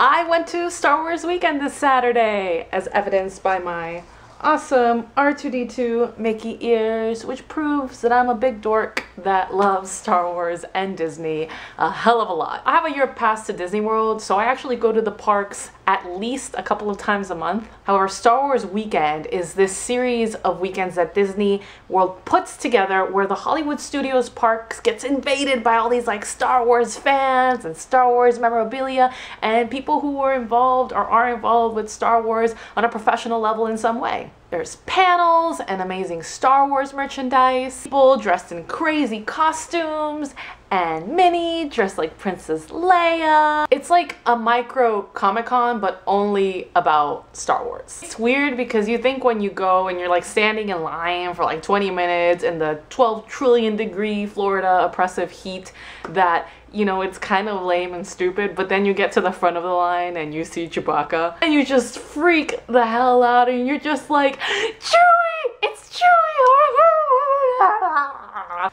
I went to Star Wars weekend this Saturday, as evidenced by my awesome R2-D2 Mickey ears, which proves that I'm a big dork that loves Star Wars and Disney a hell of a lot. I have a year pass to Disney World, so I actually go to the parks at least a couple of times a month. However, Star Wars Weekend is this series of weekends that Disney World puts together where the Hollywood Studios parks gets invaded by all these like Star Wars fans and Star Wars memorabilia and people who were involved or are involved with Star Wars on a professional level in some way. There's panels and amazing Star Wars merchandise, people dressed in crazy costumes, and Minnie dressed like Princess Leia. It's like a micro Comic-Con, but only about Star Wars. It's weird because you think when you go and you're like standing in line for like 20 minutes in the 12 trillion degree Florida oppressive heat that, you know, it's kind of lame and stupid, but then you get to the front of the line and you see Chewbacca and you just freak the hell out and you're just like, Chewie! It's Chewie!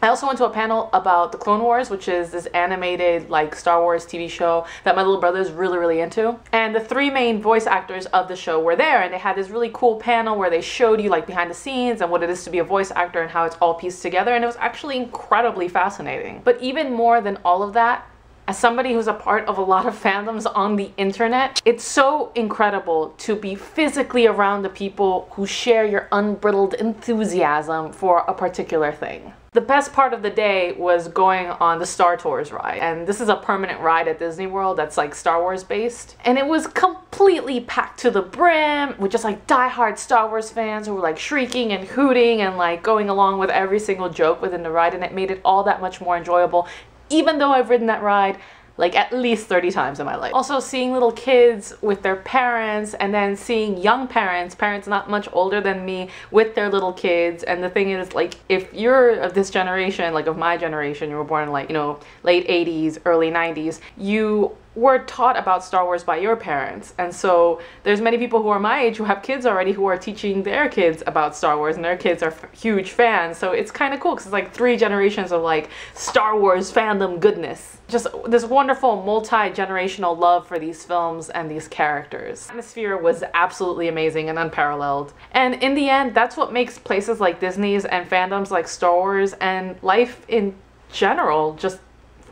I also went to a panel about the Clone Wars, which is this animated like Star Wars TV show that my little brother is really into. And the three main voice actors of the show were there, and they had this really cool panel where they showed you like behind the scenes and what it is to be a voice actor and how it's all pieced together, and it was actually incredibly fascinating. But even more than all of that, as somebody who's a part of a lot of fandoms on the internet, it's so incredible to be physically around the people who share your unbridled enthusiasm for a particular thing. The best part of the day was going on the Star Tours ride, and this is a permanent ride at Disney World that's like Star Wars based, and it was completely packed to the brim with just like diehard Star Wars fans who were like shrieking and hooting and like going along with every single joke within the ride, and it made it all that much more enjoyable, even though I've ridden that ride like at least 30 times in my life. Also seeing little kids with their parents, and then seeing young parents not much older than me, with their little kids. And the thing is, like, if you're of this generation, like of my generation, you were born in like, you know, late 80s, early 90s, you were taught about Star Wars by your parents. And so there's many people who are my age who have kids already who are teaching their kids about Star Wars, and their kids are huge fans. So it's kind of cool because it's like 3 generations of like Star Wars fandom goodness. Just this wonderful multi-generational love for these films and these characters. The atmosphere was absolutely amazing and unparalleled. And in the end, that's what makes places like Disney's and fandoms like Star Wars and life in general just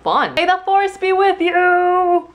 fun. May the Force be with you!